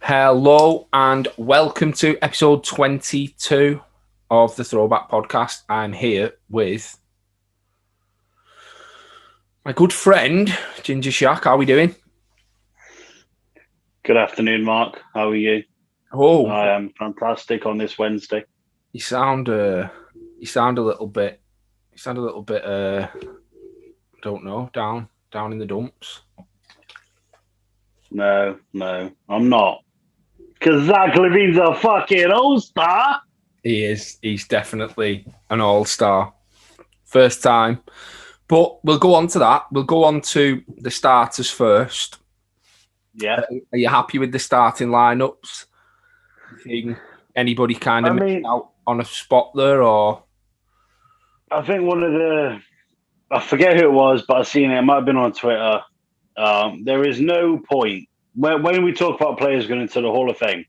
Hello and welcome to episode 22 of the Throwback podcast. I'm here with my good friend, Ginger Shaq. How are we doing? Good afternoon, Mark. How are you? Oh, I am fantastic on this Wednesday. you sound a little bit, I don't know, down in the dumps. No, I'm not. Because Zach Levine's a fucking all-star. He is. He's definitely an all-star. First time. But we'll go on to that. We'll go on to the starters first. Yeah. Are you happy with the starting lineups? Think anybody kind of missed out on a spot there, or? I think I forget who it was, but I've seen it. It might have been on Twitter. There is no point when we talk about players going into the Hall of Fame.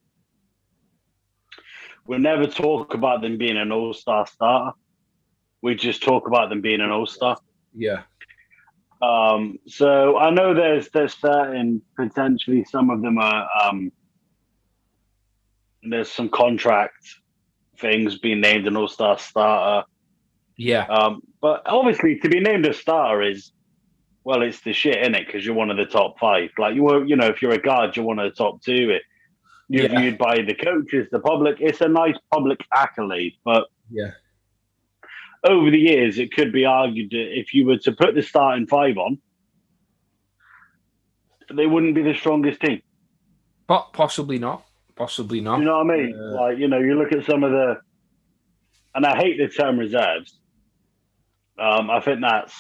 We never talk about them being an all-star starter. We just talk about them being an all-star. Yeah. So I know there's certain potentially some of them are there's some contract things being named an all-star starter. Yeah. But obviously to be named a starter is, well, it's the shit, isn't it? Because you're one of the top five. Like if you're a guard, you're one of the top two. You're viewed by the coaches, the public. It's a nice public accolade, but yeah. Over the years, it could be argued that if you were to put the starting five on, they wouldn't be the strongest team. But possibly not. Possibly not. You know what I mean? You look at some of the, and I hate the term reserves. I think that's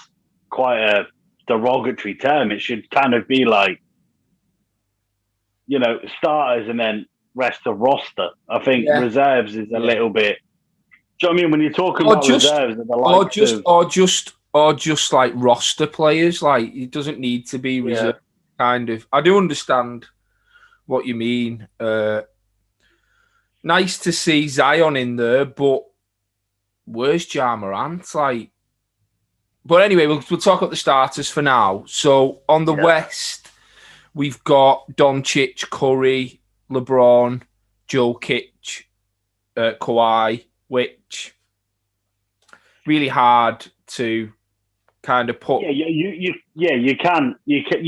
quite a derogatory term. It should kind of be like, starters and then rest of roster. I think reserves is a little bit. Do you know what I mean? When you're talking about reserves, or just like roster players, like it doesn't need to be reserve. Kind of. I do understand what you mean. Nice to see Zion in there, but where's Ja Morant? But anyway, we'll talk about the starters for now. So on the West, we've got Doncic, Curry, LeBron, Jokic, Kawhi, which really hard to kind of put. You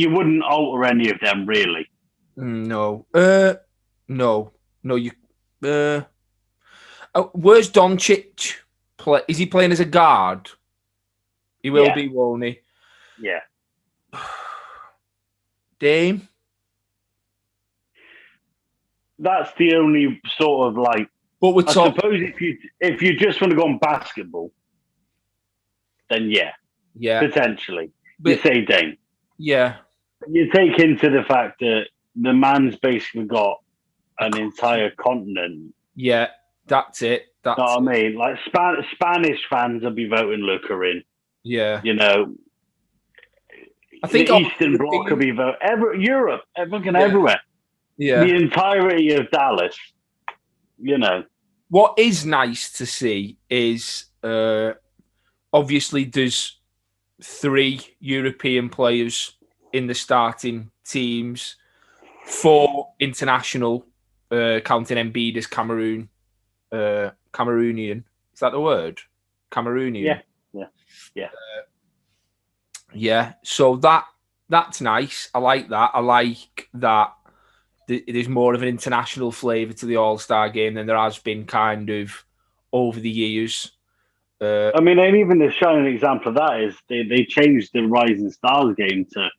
wouldn't alter any of them really. No. Where's Doncic play? Is he playing as a guard? He will be, won't he? Yeah. Dame. That's the only sort of like. But we're talking. Suppose if you just want to go on basketball, then potentially you say Dame. Yeah. You take into the fact that the man's basically got an entire continent. Yeah, that's it. That's what I mean. Like Spanish fans will be voting Luka in. Yeah. I think the Eastern Bloc will be voting. Europe, fucking everywhere. Yeah. The entirety of Dallas. What is nice to see is obviously there's 3 European players in the starting teams, 4 international, counting Embiid as Cameroonian. Is that the word? Cameroonian. Yeah. So that's nice. I like that. I like that there's more of an international flavour to the All-Star game than there has been kind of over the years. And even the shining example of that is they changed the Rising Stars game to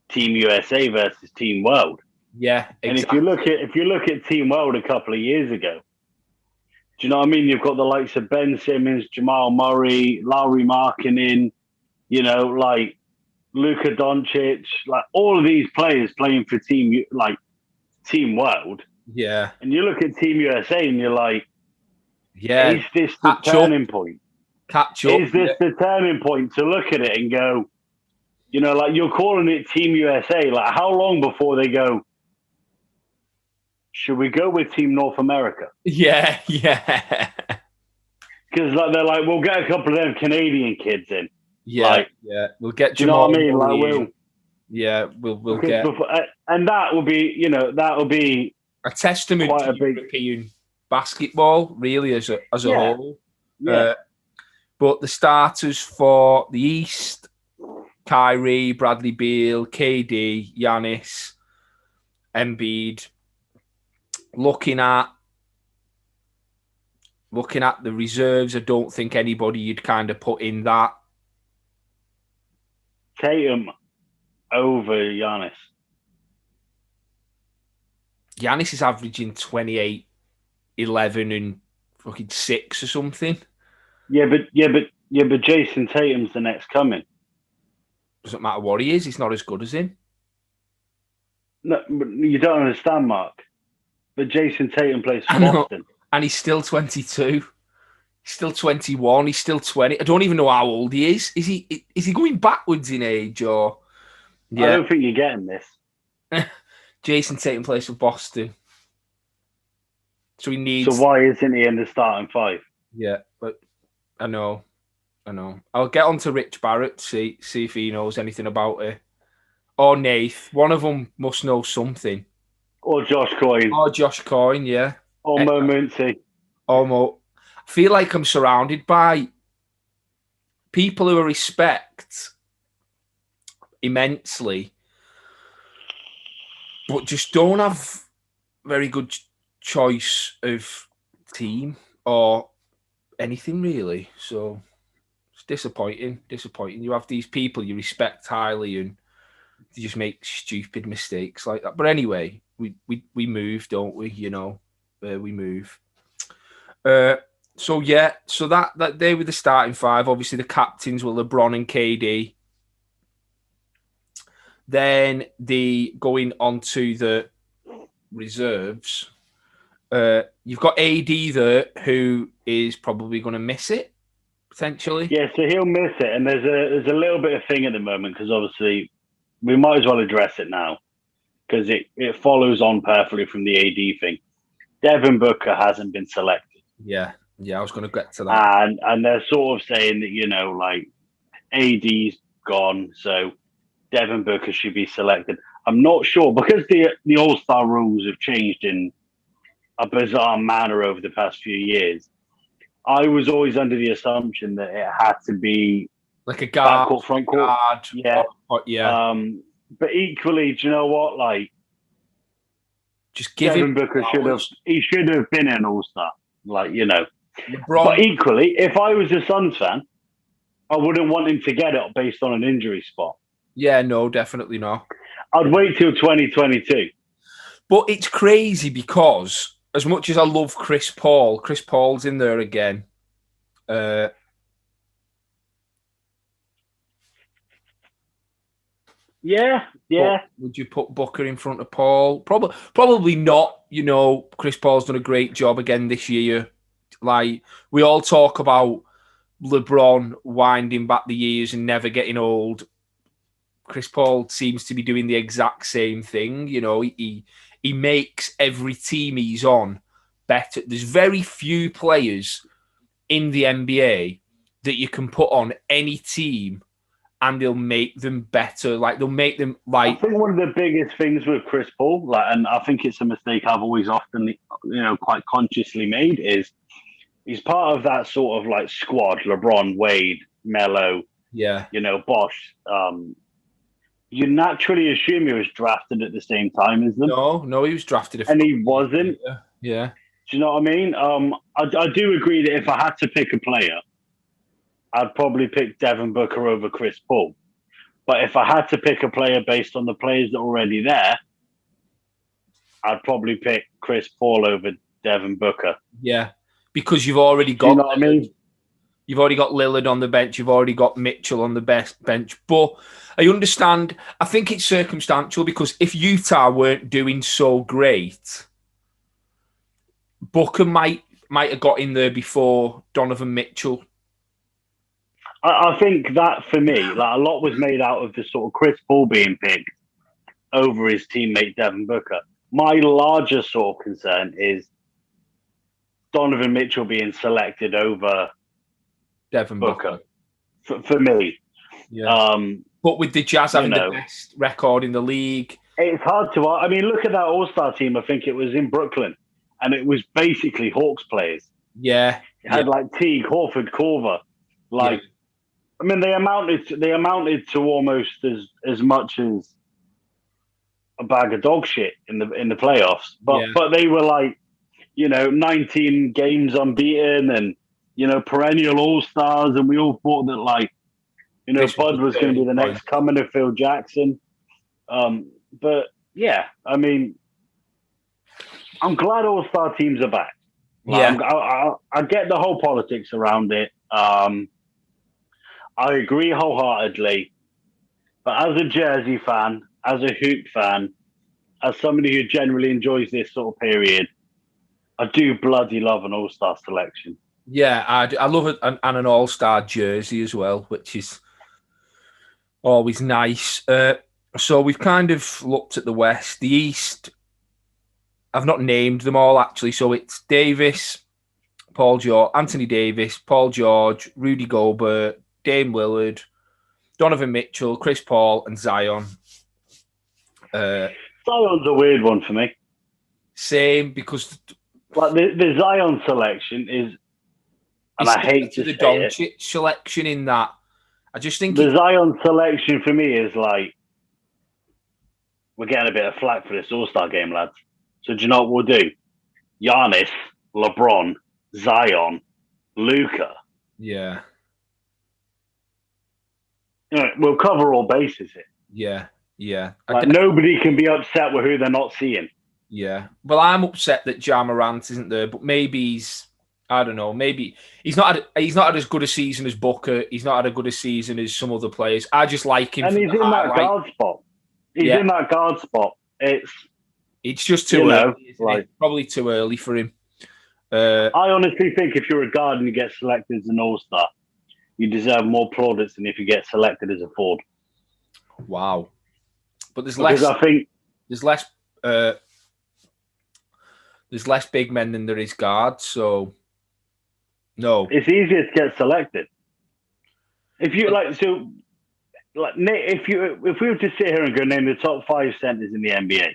Team USA versus Team World. Yeah, exactly. And if you look at Team World a couple of years ago, do you know what I mean? You've got the likes of Ben Simmons, Jamal Murray, Lauri Markkanen, like Luka Doncic, like all of these players playing for Team World. Yeah. And you look at Team USA and you're like, is this the turning point? Catch up. Is this the turning point to look at it and go, like you're calling it Team USA, like how long before they go, should we go with Team North America? Yeah. Because they're like, we'll get a couple of them Canadian kids in. Yeah, we'll get Jamal. You know what I mean? We'll get. And that will be, a testament quite to a big. European basketball, really, as a Yeah, whole. yeah. But the starters for the East: Kyrie, Bradley Beal, KD, Giannis, Embiid. Looking at the reserves, I don't think anybody you'd kind of put in that. Tatum over Giannis. Giannis is averaging 28, 11, and fucking 6 or something. Yeah, but Jason Tatum's the next coming. Doesn't matter what he is, he's not as good as him. No, but you don't understand, Mark. But Jason Tatum plays for Boston. And he's still 22. He's still 21. He's still 20. I don't even know how old he is. Is he going backwards in age or? Yeah. I don't think you're getting this. Jason Tatum plays for Boston. So he needs. So why isn't he in the starting 5? Yeah, but I know. I'll get on to Rich Barrett, see if he knows anything about it. Or Nath. One of them must know something. Or Josh Coyne. Yeah. Or Mo Muncy. I feel like I'm surrounded by people who I respect immensely, but just don't have very good choice of team or anything really. So it's disappointing. You have these people you respect highly and they just make stupid mistakes like that. But anyway, we move, don't we? You know, we move. So that they were the starting 5. Obviously, the captains were LeBron and KD. Then going on to the reserves. You've got AD there, who is probably going to miss it potentially. Yeah, so he'll miss it, and there's a little bit of thing at the moment because obviously we might as well address it now because it follows on perfectly from the AD thing. Devin Booker hasn't been selected. Yeah, I was going to get to that. And they're sort of saying that, like AD's gone, so Devin Booker should be selected. I'm not sure because the All-Star rules have changed in a bizarre manner over the past few years. I was always under the assumption that it had to be like a guard, backcourt, front court. Guard, yeah. But equally, do you know what? Like, just give Devin Booker should have been an All-Star. Like, LeBron. But equally, if I was a Suns fan, I wouldn't want him to get it based on an injury spot. Yeah, no, definitely not. I'd wait till 2022. But it's crazy because as much as I love Chris Paul's in there again. Yeah. Would you put Booker in front of Paul? Probably not. Chris Paul's done a great job again this year. Like, we all talk about LeBron winding back the years and never getting old. Chris Paul seems to be doing the exact same thing. He makes every team he's on better. There's very few players in the NBA that you can put on any team and they'll make them better. Like, they'll make them like. I think one of the biggest things with Chris Paul, and I think it's a mistake I've always often, quite consciously made, is he's part of that sort of like squad: LeBron, Wade, Melo, Bosh. You naturally assume he was drafted at the same time as them. No, he was drafted, and he wasn't. Yeah. Do you know what I mean? I do agree that if I had to pick a player, I'd probably pick Devin Booker over Chris Paul. But if I had to pick a player based on the players that are already there, I'd probably pick Chris Paul over Devin Booker. Yeah, because you've already got. Do you know what I mean? You've already got Lillard on the bench. You've already got Mitchell on the bench. But I understand. I think it's circumstantial because if Utah weren't doing so great, Booker might have got in there before Donovan Mitchell. I think that for me, like, a lot was made out of the sort of Chris Paul being picked over his teammate Devin Booker. My larger sort of concern is Donovan Mitchell being selected over Devin Booker. For me. Yeah. But with the Jazz having the best record in the league. It's hard to. I mean, look at that All-Star team. I think it was in Brooklyn, and it was basically Hawks players. Yeah. It had like Teague, Horford, Korver. Like, I mean, they amounted to almost as much as a bag of dog shit in the playoffs. But they were like, 19 games unbeaten and perennial All-Stars, and we all thought that like, Bud was going to be the next coming of Phil Jackson. But yeah, I mean, I'm glad All-Star teams are back. Like, I get the whole politics around it. I agree wholeheartedly. But as a Jersey fan, as a hoop fan, as somebody who generally enjoys this sort of period, I do bloody love an All-Star selection. Yeah, I love it, and an All-Star jersey as well, which is always nice. So we've kind of looked at the West. The East, I've not named them all, actually. So it's Davis, Paul George, Anthony Davis, Paul George, Rudy Gobert, Dame Lillard, Donovan Mitchell, Chris Paul, and Zion. Zion's a weird one for me. Same, because like the Zion selection is, and I hate to the say Doncic selection in that. I just think the Zion selection for me is like, we're getting a bit of flack for this All-Star game, lads. So do you know what we'll do? Giannis, LeBron, Zion, Luka. Yeah. We'll cover all bases here. Yeah, yeah. Like, nobody can be upset with who they're not seeing. Yeah. Well, I'm upset that Ja Morant isn't there, but maybe I don't know. Maybe he's not had as good a season as Booker. He's not had a good a season as some other players. I just like him. And he's in that guard spot. He's in that guard spot. It's just too early. Like, probably too early for him. I honestly think if you're a guard and you get selected as an All-Star, you deserve more plaudits than if you get selected as a forward. Wow. But there's less big men than there is guards, so no. It's easier to get selected. If you if we were to sit here and go name the top 5 centers in the NBA,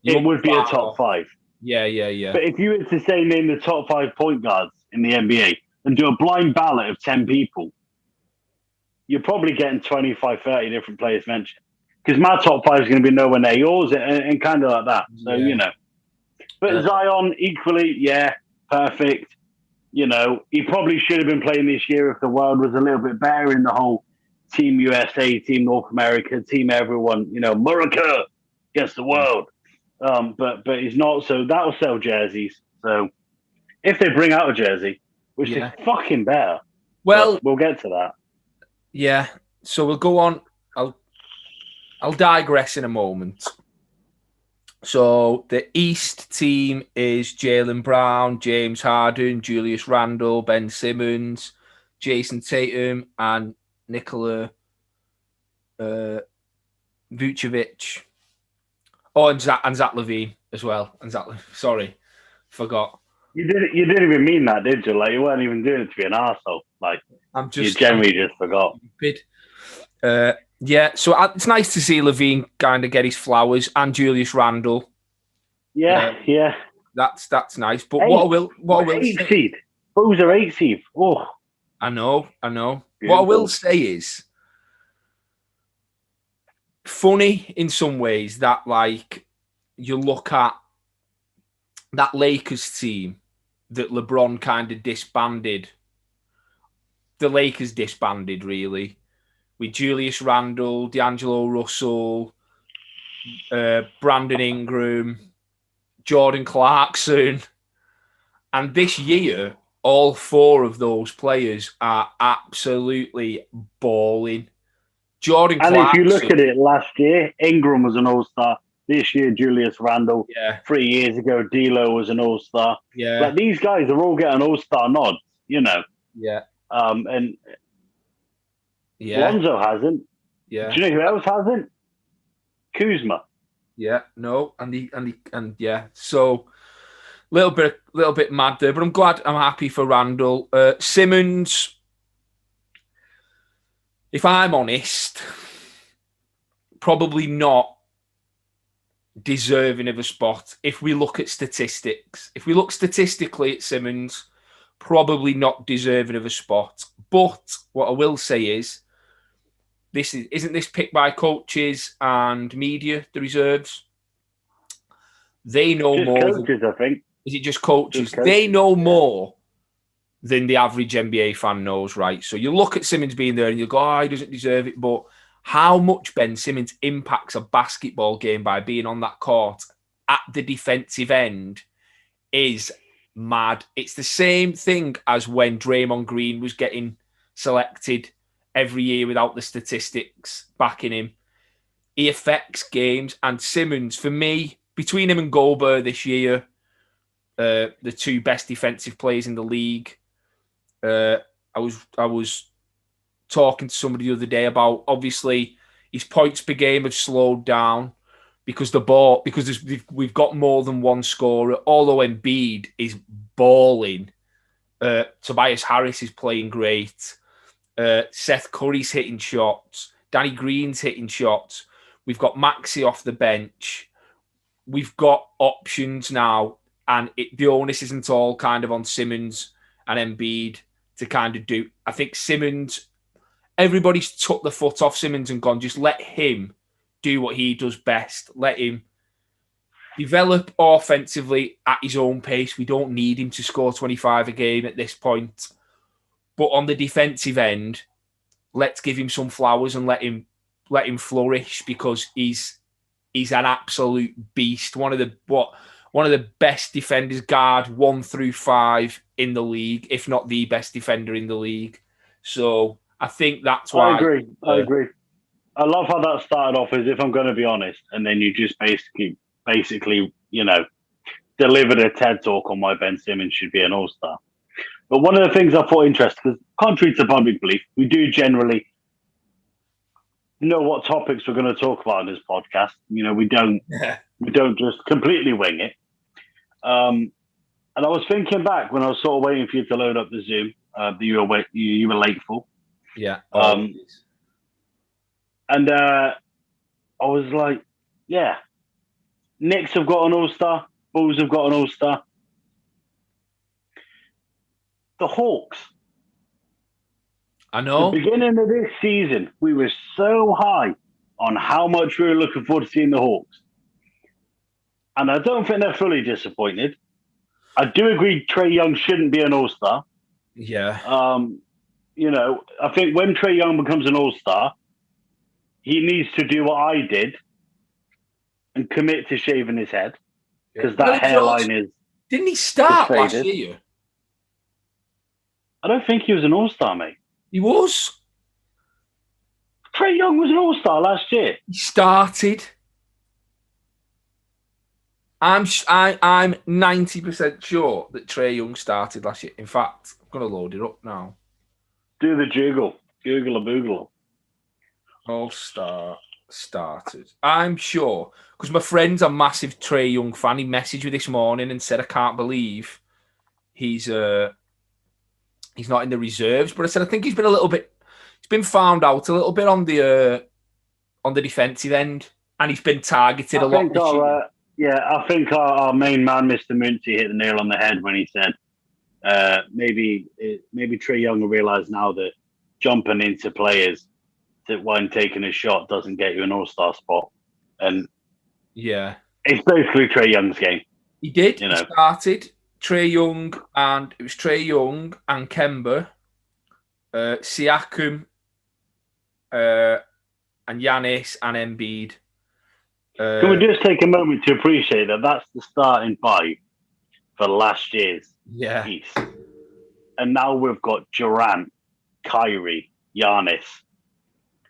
it would be a top 5. Yeah. But if you were to say name the top 5 point guards in the NBA and do a blind ballot of 10 people, you're probably getting 25, 30 different players mentioned. Because my top 5 is going to be nowhere near yours and kind of like that. So, But Zion, equally, perfect. He probably should have been playing this year if the world was a little bit better in the whole Team USA, Team North America, Team everyone, America against the world. But he's not, so that'll sell jerseys. So if they bring out a jersey, which is fucking better. Well, we'll get to that. Yeah. So we'll go on. I'll digress in a moment. So the East team is Jaylen Brown, James Harden, Julius Randle, Ben Simmons, Jason Tatum, and Nikola Vucevic. Oh, and Zach LaVine as well. And sorry, forgot. You didn't even mean that, did you? Like, you weren't even doing it to be an arsehole. Like, you generally just forgot. Yeah, so it's nice to see LaVine kind of get his flowers, and Julius Randle. Yeah. That's nice. But what I will 8 seed. Those are 8 seed. Oh, I know. Beautiful. What I will say is funny in some ways that, like, you look at that Lakers team that LeBron kind of disbanded. The Lakers disbanded, really, with Julius Randle, D'Angelo Russell, Brandon Ingram, Jordan Clarkson. And this year, all 4 of those players are absolutely balling. Jordan Clarkson. And if you look at it, last year, Ingram was an All-Star. This year, Julius Randle. Yeah. 3 years ago, D'Lo was an All-Star. Yeah. Like, these guys are all getting All-Star nods, Yeah. And Lonzo hasn't. Yeah. Do you know who else hasn't? Kuzma. Yeah. No. And yeah. So little bit mad there, but I'm happy for Randle. Simmons, if I'm honest, probably not deserving of a spot. If we look at statistics, if we look statistically at Simmons, probably not deserving of a spot. But what I will say is, isn't this picked by coaches and media, the reserves? They know Just more. coaches, I think. Is it just coaches? Just coaches, they know more than the average NBA fan knows, right? So you look at Simmons being there and you go, oh, he doesn't deserve it. But how much Ben Simmons impacts a basketball game by being on that court at the defensive end is mad. It's the same thing as when Draymond Green was getting selected every year without the statistics backing him. He affects games. And Simmons, for me, between him and Goldberg this year, the two best defensive players in the league. I was talking to somebody the other day about, obviously his points per game have slowed down because we've got more than one scorer. Although Embiid is balling, Tobias Harris is playing great. Seth Curry's hitting shots. Danny Green's hitting shots. We've got Maxey off the bench. We've got options now, and the onus isn't all kind of on Simmons and Embiid to kind of do. I think Simmons, everybody's took the foot off Simmons and gone, just let him do what he does best. Let him develop offensively at his own pace. We don't need him to score 25 a game at this point. But on the defensive end, let's give him some flowers and let him flourish, because he's an absolute beast. One of the best defenders, guard 1 through 5 in the league, if not the best defender in the league. So I think that's why. I agree. I love how that started off as, if I'm going to be honest, and then you just basically, delivered a TED talk on why Ben Simmons should be an All-Star. But one of the things I thought interesting, because contrary to public belief, we do generally know what topics we're going to talk about in this podcast. We don't just completely wing it. And I was thinking back when I was sort of waiting for you to load up the Zoom that you were late for. Yeah. And I was like, yeah, Knicks have got an All-Star, Bulls have got an All-Star. The Hawks. I know. The beginning of this season, we were so high on how much we were looking forward to seeing the Hawks. And I don't think they're fully disappointed. I do agree Trae Young shouldn't be an All-Star. Yeah. I think when Trae Young becomes an All-Star, he needs to do what I did and commit to shaving his head, because that hairline is. Didn't he start last year? I don't think he was an All-Star, mate. He was. Trae Young was an All-Star last year. He started. I'm 90% sure that Trae Young started last year. In fact, I'm going to load it up now. Do the jiggle. Google a boogle. All-Star starters. I'm sure, because my friend's a massive Trae Young fan. He messaged me this morning and said, I can't believe he's not in the reserves. But I said, I think he's been found out a little bit on the defensive end, and he's been targeted a lot this year. I think our main man, Mr. Muncie, hit the nail on the head when he said maybe Trae Young will realise now that jumping into players that when taking a shot doesn't get you an All-Star spot. And yeah, it's basically Trae Young's game. He did. He started Trae Young, and it was Trae Young and Kemba, Siakam, and Giannis and Embiid. Can we just take a moment to appreciate that that's the starting 5 for last year's East. And now we've got Durant, Kyrie, Giannis.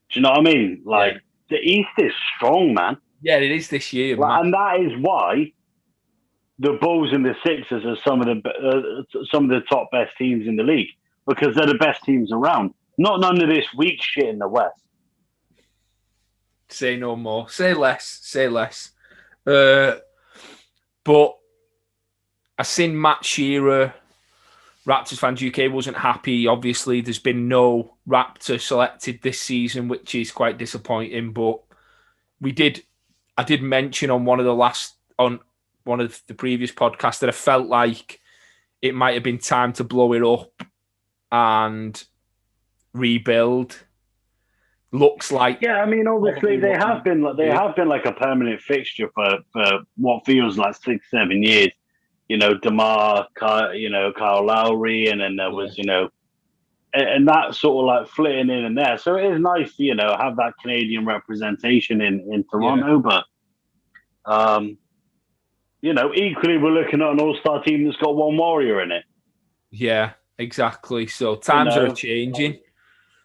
Do you know what I mean? The East is strong, man. Yeah, it is this year. And that is why the Bulls and the Sixers are some of the top best teams in the league, because they're the best teams around. Not none of this weak shit in the West. Say no more. Say less. But I seen Matt Shearer, Raptors fans UK, wasn't happy. Obviously, there's been no Raptor selected this season, which is quite disappointing. But I did mention on one of the previous podcasts that I felt like it might have been time to blow it up and rebuild. Looks like I mean, obviously they have been like a permanent fixture for what feels like 6-7 years. You know, DeMar, Kyle Lowry, and then there was and that sort of like flitting in and there. So it is nice to have that Canadian representation in Toronto, but equally we're looking at an all-star team that's got one Warrior in it. Yeah, exactly. So times are changing.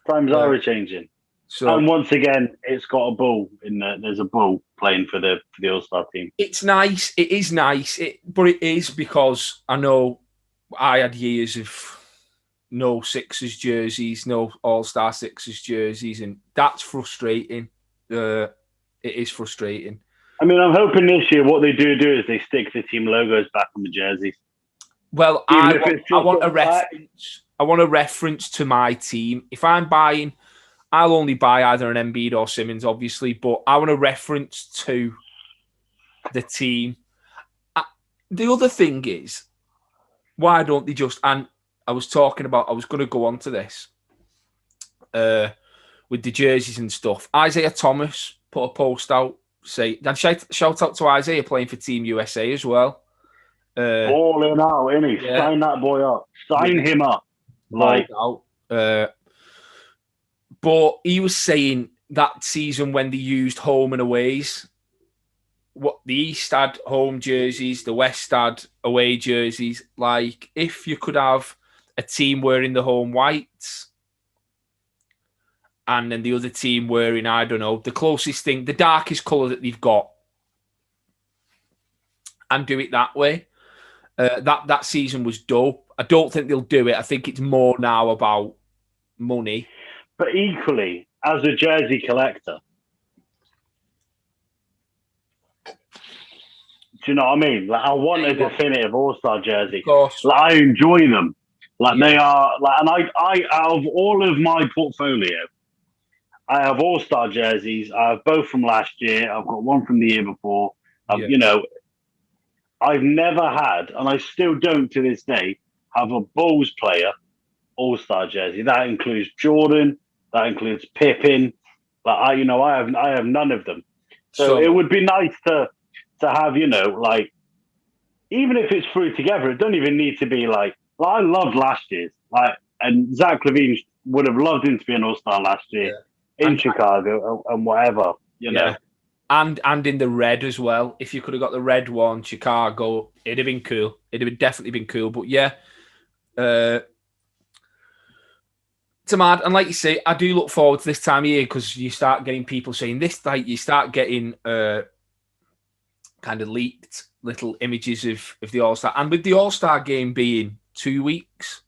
Times are changing. So, and once again, it's got a bull in there. There's a bull playing for the all-star team. It's nice. It is nice. But it is because I know I had years of no Sixers jerseys, no all-star Sixers jerseys, and that's frustrating. It is frustrating. I mean, I'm hoping this year what they do is they stick the team logos back on the jerseys. Well, I want a reference. I want a reference to my team. If I'm buying, I'll only buy either an Embiid or Simmons, obviously, but I want a reference to the team. The other thing is, why don't they just... And I was going to go on to this with the jerseys and stuff. Isaiah Thomas put a post out, and shout out to Isaiah playing for Team USA as well. Balling out, innit? Yeah. Sign that boy up. Sign him up. But he was saying that season when they used home and aways, what the East had home jerseys, the West had away jerseys. Like, if you could have a team wearing the home whites and then the other team wearing, I don't know, the closest thing, the darkest colour that they've got, and do it that way. That season was dope. I don't think they'll do it. I think it's more now about money. But equally, as a jersey collector, do you know what I mean? Like, I want a definitive All-Star jersey. Of course. Like, I enjoy them. Like, they are... Like, and I out of all of my portfolio, I have All-Star jerseys. I have both from last year. I've got one from the year before. I've never had, and I still don't to this day, have a Bulls player All-Star jersey. That includes Jordan. That includes Pippen. Like I have none of them. So it would be nice to have, like, even if it's through together, it don't even need to be like I loved last year's. Like, and Zach LaVine would have loved him to be an All-Star last year in Chicago and whatever, you know. And in the red as well. If you could have got the red one, Chicago, it'd have been cool. It'd have definitely been cool. But yeah, it's mad. And like you say, I do look forward to this time of year because you start getting people saying this. Like, you start getting kind of leaked little images of the All-Star. And with the All-Star game being 2 weeks,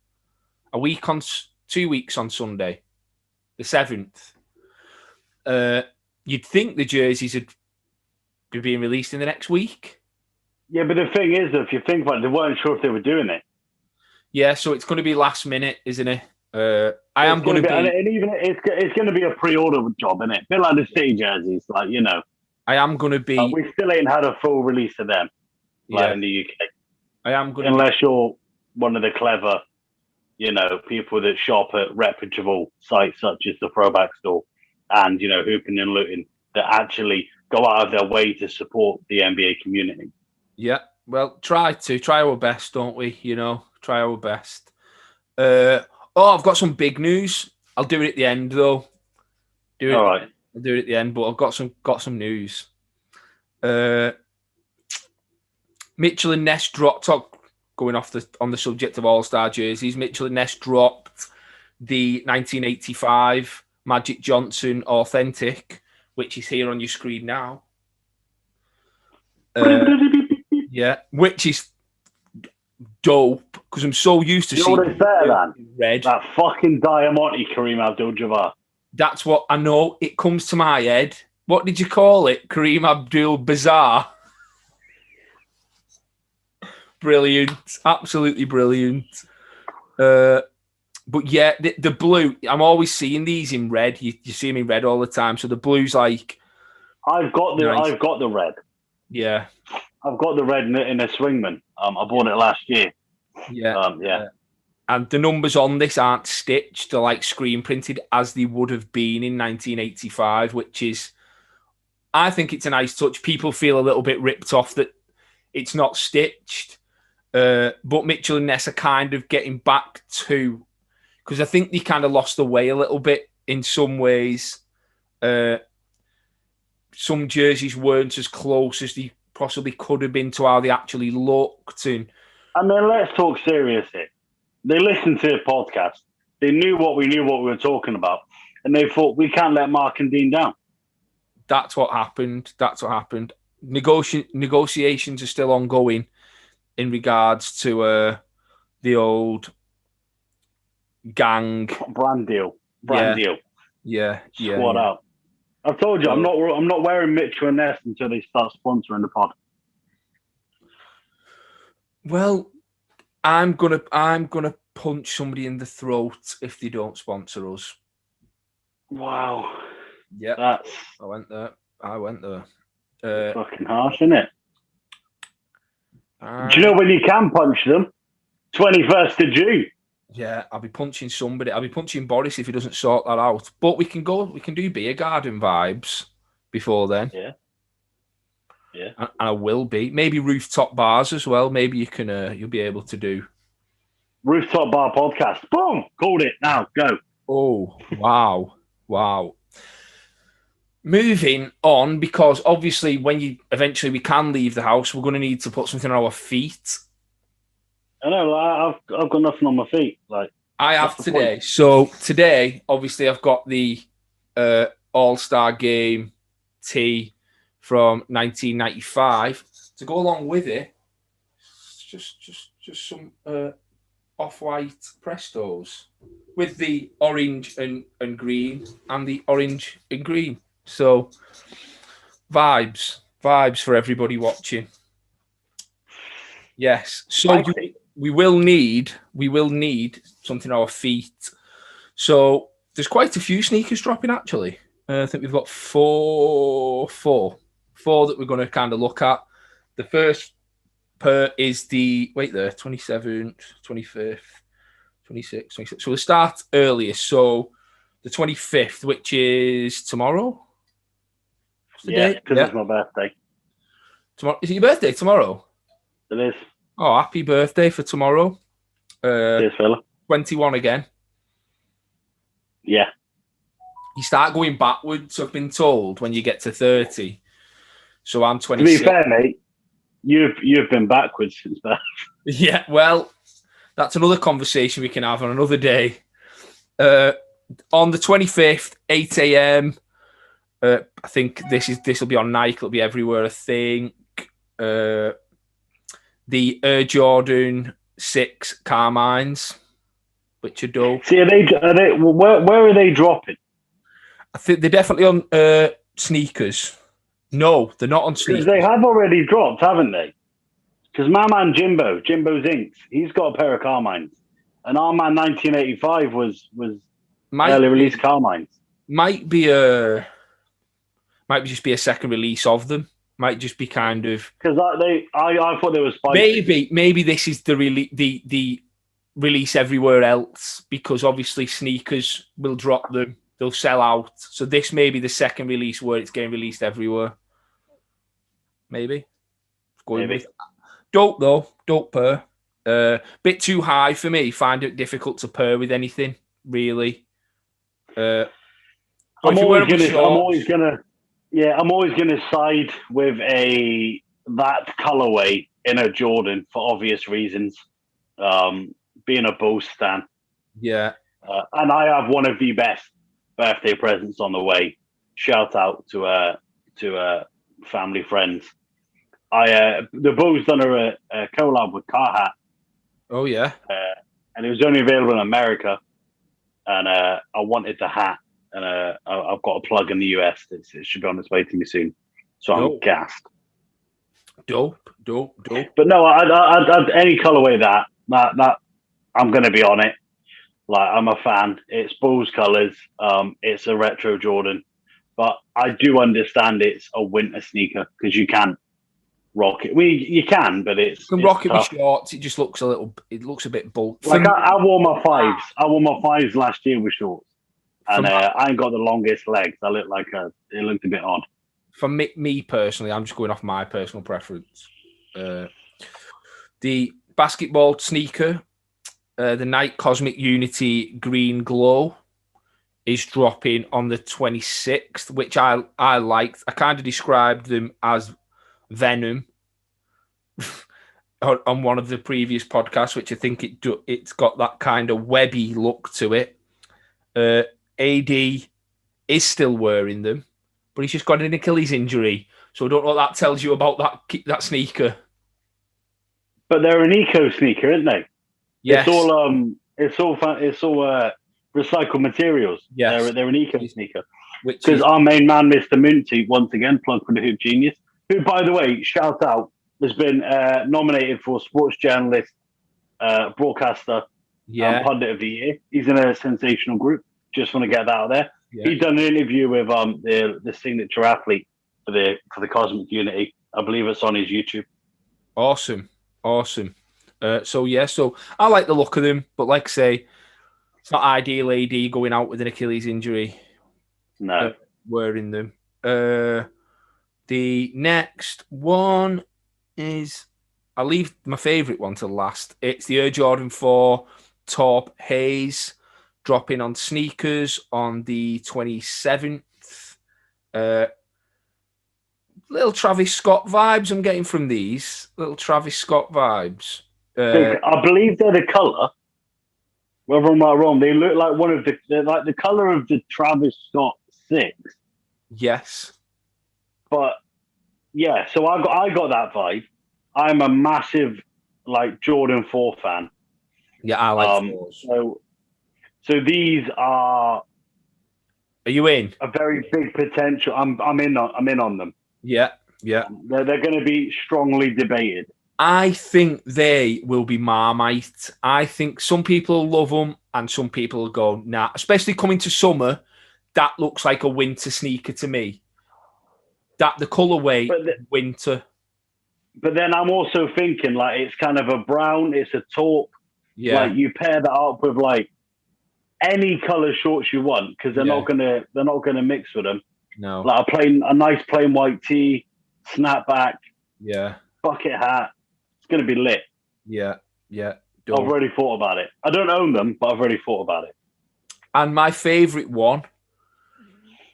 2 weeks on Sunday, the 7th, you'd think the jerseys would be being released in the next week. Yeah, but the thing is, if you think about it, they weren't sure if they were doing it. Yeah, so it's going to be last minute, isn't it? I'm going to be... And even it's going to be a pre-order job, isn't it? A bit like the City jerseys, like, you know. I am going to be... we still ain't had a full release of them, like in the UK. I am going to... Unless you're one of the clever, people that shop at reputable sites such as the Throwback store and, Hooping and Looting, that actually go out of their way to support the NBA community. Yeah, well, try our best, don't we? Try our best. I've got some big news. I'll do it at the end, though. All right. I'll do it at the end, but I've got some news. Mitchell and Ness dropped, going on the subject of All-Star jerseys, Mitchell and Ness dropped the 1985 Magic Johnson Authentic, which is here on your screen now. Which is dope because I'm so used to seeing what it's better than? Red. That fucking Diamante Kareem Abdul-Jabbar. That's what I know. It comes to my head. What did you call it? Kareem Abdul-Bazaar. Brilliant. Absolutely brilliant. But yeah, the blue, I'm always seeing these in red. You see them in red all the time. So the blue's like... I've got the red. Yeah. I've got the red in a Swingman. I bought it last year. Yeah. And the numbers on this aren't stitched; they're like screen printed as they would have been in 1985, which is, I think it's a nice touch. People feel a little bit ripped off that it's not stitched, but Mitchell and Ness are kind of getting back to, because I think they kind of lost the way a little bit in some ways. Some jerseys weren't as close as they possibly could have been to how they actually looked. And I mean, let's talk serious here. They listened to the podcast. They knew what we were talking about. And they thought, we can't let Mark and Dean down. That's what happened. Negotiations are still ongoing in regards to the old gang. Brand deal. Yeah. Squad out. I've told you, I'm not wearing Mitchell and Ness until they start sponsoring the pod. Well, I'm gonna punch somebody in the throat if they don't sponsor us. Wow. Yeah. I went there. Fucking harsh, isn't it? Do you know when you can punch them? 21st of June. Yeah, I'll be punching somebody. I'll be punching Boris if he doesn't sort that out. But we can do beer garden vibes before then. Yeah. And I will be. Maybe rooftop bars as well. Maybe you can you'll be able to do rooftop bar podcast. Boom! Called it. Now go. Oh, wow. Moving on, because obviously when eventually we can leave the house, we're going to need to put something on our feet. I know, I've got nothing on my feet. Like I have today. Point. So today, obviously, I've got the All-Star Game tee from 1995 to go along with it. Just some off-white Prestos with the orange and green and the orange and green. So vibes for everybody watching. Yes. So we will need something on our feet. So there's quite a few sneakers dropping actually. I think we've got four that we're going to kind of look at. The first pair is the 27th, 25th, 26th, 26th. So we'll start earliest. So the 25th, which is tomorrow. Yeah, because it's my birthday. Tomorrow. Is it your birthday tomorrow? It is. Oh, happy birthday for tomorrow. Cheers, fella. 21 again. Yeah. You start going backwards, I've been told, when you get to 30. So I'm 26. To be fair, mate, you've been backwards since that. Yeah, well, that's another conversation we can have on another day. On the 25th, 8 a.m., I think this will be on Nike. It'll be everywhere, I think. The Air Jordan 6 Carmines, which are dope. See, where are they dropping? I think they're definitely on sneakers. No, they're not on sneakers. Because they have already dropped, haven't they? Because my man Jimbo's Inks, he's got a pair of Carmines. And our man 1985 was early release Carmines. Might just be a second release of them. Might just be kind of because I thought they were spicy. Maybe this is the release everywhere else, because obviously sneakers will drop them, they'll sell out. So this may be the second release where it's getting released everywhere. Maybe. Dope though, dope pair. Bit too high for me. Find it difficult to pair with anything really. I'm always gonna side with that colorway in a Jordan for obvious reasons. Being a Bulls stan, yeah, and I have one of the best birthday presents on the way. Shout out to family friends. The Bulls done a collab with Carhat. Oh yeah, and it was only available in America, and I wanted the hat. And I've got a plug in the US. It should be on its way to me soon. So I'm gassed. Dope. But no, I'd any colorway that I'm going to be on it. Like, I'm a fan. It's Bulls colors. It's a retro Jordan. but I do understand it's a winter sneaker because you can't rock it. You can, but You can rock it with shorts. It just looks it looks a bit bulky. Like I wore my fives. I wore my fives last year with shorts, and I ain't got the longest legs. I look like it looked a bit odd. For me personally, I'm just going off my personal preference. The basketball sneaker, the Nike Cosmic Unity Green Glow, is dropping on the 26th, which I liked. I kind of described them as Venom on one of the previous podcasts, which I think it's got that kind of webby look to it. AD is still wearing them, but he's just got an Achilles injury, so I don't know what that tells you about that sneaker. But they're an eco sneaker, aren't they? Yes. It's all recycled materials. Yes. They're an eco sneaker. Because our main man, Mr. Munty, once again, plug for the Hoop Genius, who, by the way, shout out, has been nominated for Sports Journalist, Broadcaster, Pundit of the Year. He's in a sensational group. Just want to get that out there. Yeah. He's done an interview with the signature athlete for the Cosmic Unity. I believe it's on his YouTube. Awesome. So I like the look of them, but like I say, it's not ideal AD going out with an Achilles injury. No. Wearing them. The next one is, I'll leave my favourite one to last. It's the Air Jordan 4 Taupe Haze, dropping on sneakers on the 27th. Little Travis Scott vibes I'm getting from these. Little Travis Scott vibes. I believe they're the colour. Whether I'm wrong, they look like they're like the colour of the Travis Scott 6. Yes. But yeah, so I got that vibe. I'm a massive Jordan 4 fan. Yeah, I like 4s. So these are you in? A very big potential. I'm in on them. Yeah. They're going to be strongly debated. I think they will be Marmite. I think some people love them and some people go, nah. Especially coming to summer, that looks like a winter sneaker to me. That the colourway, winter. But then I'm also thinking it's kind of a brown, it's a taupe. Yeah. You pair that up with any colour shorts you want because they're not gonna mix with them. No. A nice plain white tee, snapback. Yeah. Bucket hat. It's gonna be lit. Yeah. I've already thought about it. I don't own them, but I've already thought about it. And my favourite one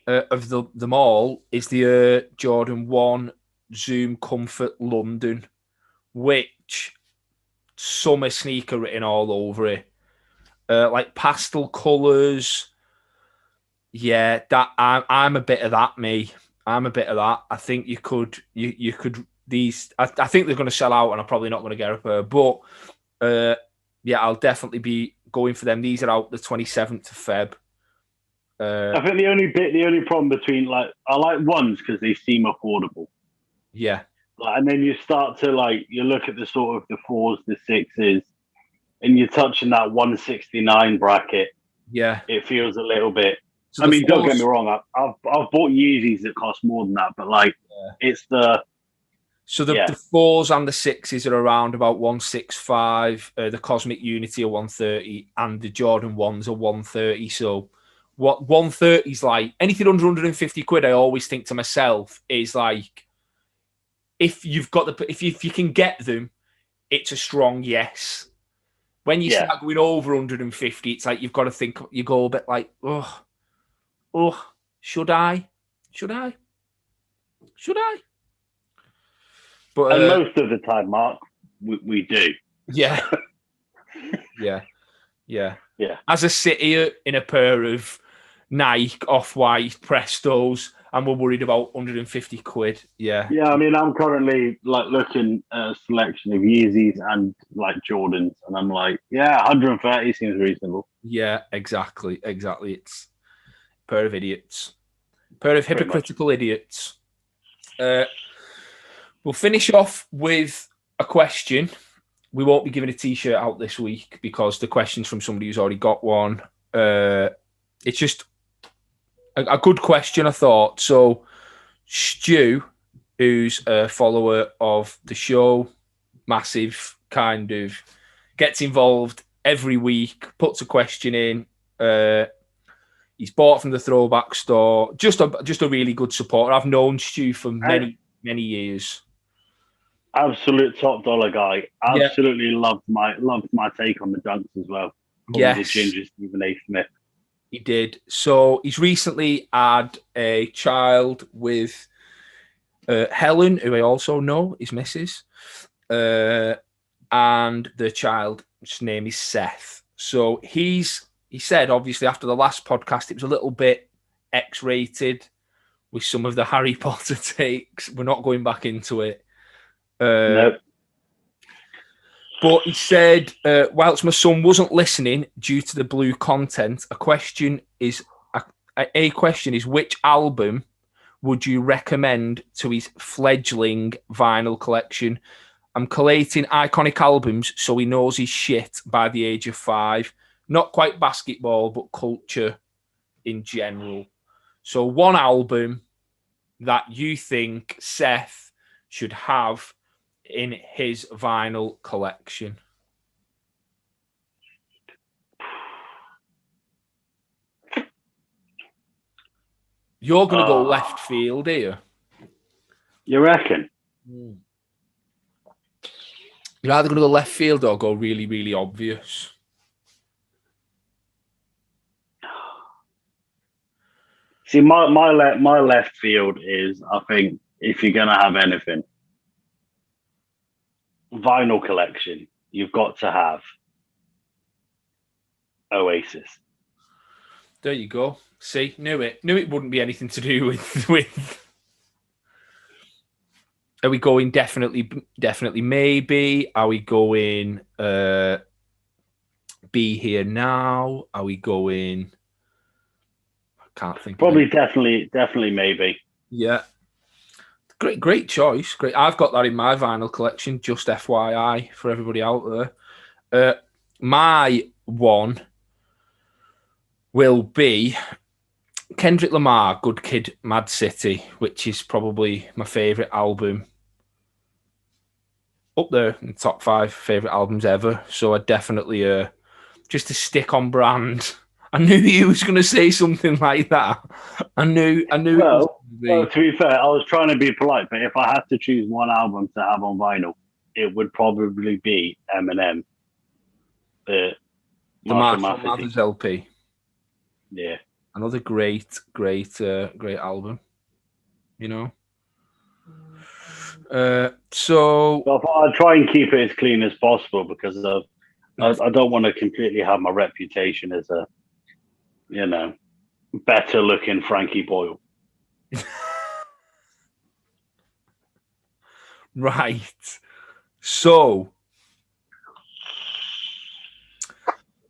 of them all is the Jordan 1 Zoom Comfort London, which summer sneaker written all over it. Pastel colours. Yeah, that I'm a bit of that, me. I'm a bit of that. I think you could these. I think they're going to sell out, and I'm probably not going to get a pair. But I'll definitely be going for them. These are out the 27th of Feb. I think the only problem between I like ones because they seem affordable. Yeah. And then you start to you look at the sort of the 4s, the 6s, and you're touching that 169 bracket. Yeah. It feels a little bit. So don't get me wrong. I've bought Yeezys that cost more than that, but it's the. So the 4s and the 6s are around about 165. The Cosmic Unity are 130, and the Jordan 1s are 130. So what 130 is anything under 150 quid, I always think to myself is if you've got if you can get them, it's a strong yes. When you start going over 150, it's you've got to think. You go a bit should I? But most of the time, Mark, we do. Yeah. As I sit here in a pair of Nike Off-White Prestos, and we're worried about 150 quid. Yeah. Yeah, I'm currently looking at a selection of Yeezys and Jordans, and I'm 130 seems reasonable. Yeah, exactly. It's a pair of idiots. A pair of hypocritical idiots. We'll finish off with a question. We won't be giving a T-shirt out this week because the question's from somebody who's already got one. It's just a good question, I thought. So, Stu, who's a follower of the show, massive kind of, gets involved every week, puts a question in. He's bought from the Throwback store. Just a really good supporter. I've known Stu for many years. Absolute top dollar guy. Yeah. Absolutely loved my take on the dunks as well. Yes. The ginger Stephen A. Smith. He did. So he's recently had a child with Helen, who I also know is Mrs. And the child's name is Seth. So he said, obviously, after the last podcast, it was a little bit X-rated with some of the Harry Potter takes. We're not going back into it. Nope. But he said, whilst my son wasn't listening due to the blue content, a question is, which album would you recommend to his fledgling vinyl collection? I'm collating iconic albums so he knows his shit by the age of 5. Not quite basketball, but culture in general. So one album that you think Seth should have in his vinyl collection. You're going to go left field, are you? You reckon? You're either going to go left field or go really, really obvious. See, my left field is, I think, if you're going to have anything, vinyl collection, you've got to have Oasis. There you go. See, knew it wouldn't be anything to do with. Are we going definitely maybe? Are we going Be Here Now? Are we going? I can't think. Probably definitely maybe. Yeah. Great choice. Great. I've got that in my vinyl collection, just FYI for everybody out there. My one will be Kendrick Lamar, Good Kid, Mad City, which is probably my favourite album. Up there in the top 5 favourite albums ever. So I definitely, just to stick on brand. I knew you was going to say something like that. I knew. Well, to be fair, I was trying to be polite, but if I had to choose one album to have on vinyl, it would probably be Eminem. The Marshall Mathers LP. Yeah. Another great album. You know? So I'll try and keep it as clean as possible because I don't want to completely have my reputation as a, better looking Frankie Boyle. Right. So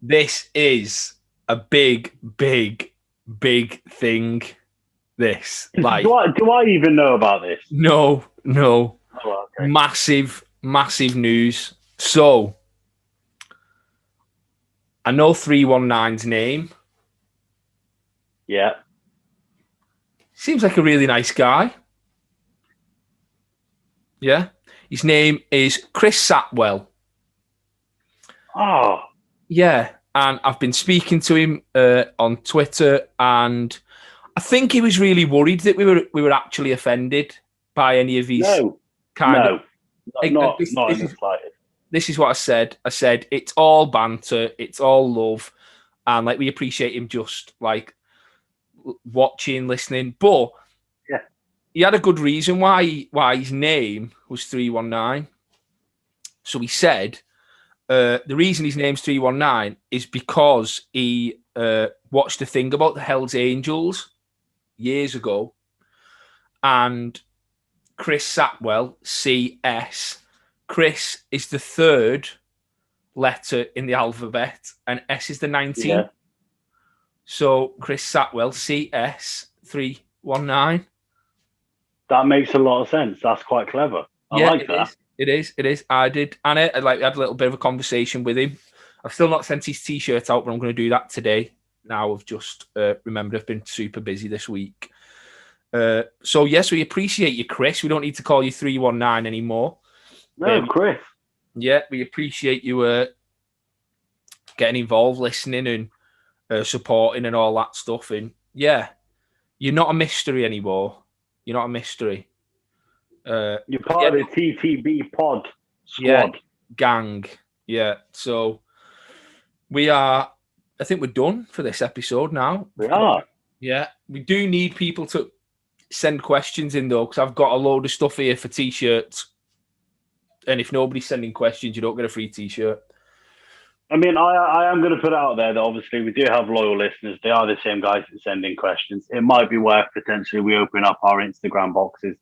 this is a big thing. This, like, do I even know about this? No. Oh, okay. Massive news. So I know 319's name. Yeah. Seems like a really nice guy. Yeah. His name is Chris Satwell. Oh. Yeah. And I've been speaking to him on Twitter, and I think he was really worried that we were actually offended by any of these. No. Not in the slightest. This is what I said. I said it's all banter, it's all love, and like we appreciate him just like watching, listening. But yeah, he had a good reason why his name was 319. So he said the reason his name's 319 is because he watched a thing about the Hells Angels years ago, and Chris Satwell, CS. Chris is the 3rd letter in the alphabet, and S is the 19th. Yeah. So Chris Satwell, CS 319. That makes a lot of sense. That's quite clever. I like that. It is. I did, and I had a little bit of a conversation with him. I've still not sent his T-shirt out, but I'm going to do that today. now I've just remembered I've been super busy this week. So yes, we appreciate you, Chris. We don't need to call you 319 anymore. No, Chris. Yeah, we appreciate you getting involved, listening, and supporting, and all that stuff. And yeah, you're not a mystery anymore. You're not a mystery. You're part of the TTB pod squad. Yeah, gang. Yeah. So we are. I think we're done for this episode now. We are. Yeah, we do need people to send questions in though, because I've got a load of stuff here for t-shirts. And if nobody's sending questions, you don't get a free t-shirt. I mean, I am going to put out there that obviously we do have loyal listeners. They are the same guys that send in questions. It might be worth potentially we open up our Instagram boxes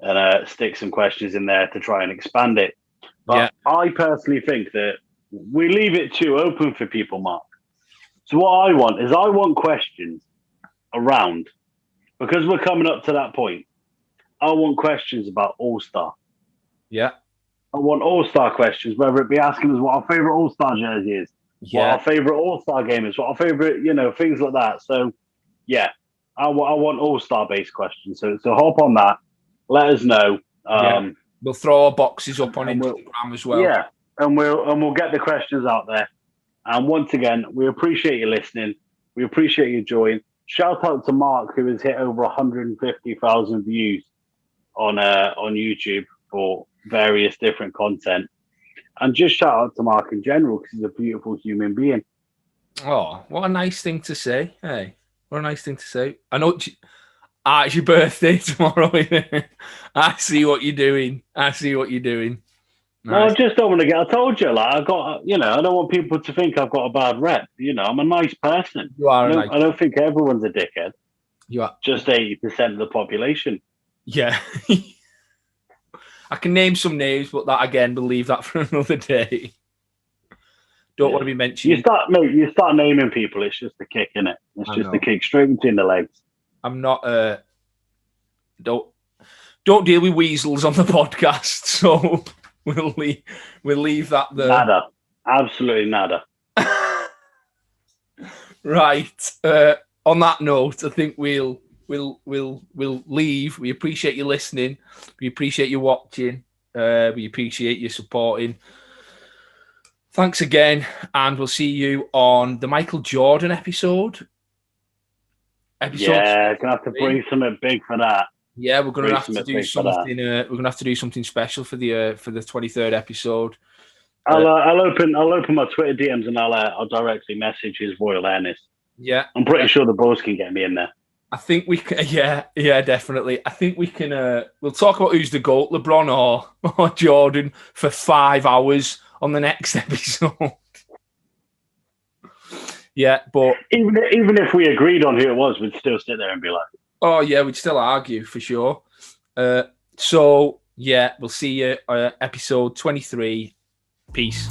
and stick some questions in there to try and expand it. But I personally think that we leave it too open for people, Mark. So what I want questions around, because we're coming up to that point. I want questions about All-Star. Yeah. I want All-Star questions, whether it be asking us what our favorite All-Star jersey is, what our favorite All-Star game is, what our favorite, things like that. So, yeah, I want All-Star based questions. So hop on that. Let us know. We'll throw our boxes up on Instagram as well. Yeah, and we'll get the questions out there. And once again, we appreciate you listening. We appreciate you joining. Shout out to Mark, who has hit over 150,000 views on YouTube for various different content. And just shout out to Mark in general, because he's a beautiful human being. Oh, what a nice thing to say. Hey, what a nice thing to say. I know it's your birthday tomorrow. I see what you're doing. Nice. No, I just don't want to I told you, I don't want people to think I've got a bad rep. I'm a nice person. You are I don't think everyone's a dickhead. You are. Just 80% of the population. Yeah. I can name some names, but that again, we'll leave that for another day. Don't want to be mentioned. You start naming people, it's just a kick, innit? It's just a kick straight between the legs. I'm not don't deal with weasels on the podcast, so we'll leave that there. Nada. Absolutely nada. Right. On that note, I think we'll leave. We appreciate you listening. We appreciate you watching. We appreciate you supporting. Thanks again, and we'll see you on the Michael Jordan episode. Yeah, gonna have to bring something big for that. Yeah, we're gonna have to do something. We're gonna have to do something special for the 23rd episode. I'll open my Twitter DMs and I'll directly message his Royal Highness. Yeah, I'm pretty sure the boys can get me in there. I think we can. Yeah, definitely. I think we can. We'll talk about who's the GOAT, LeBron or Jordan, for 5 hours on the next episode. Yeah, but even if we agreed on who it was, we'd still sit there and be like, "Oh yeah," we'd still argue for sure. So yeah, we'll see you episode 23. Peace.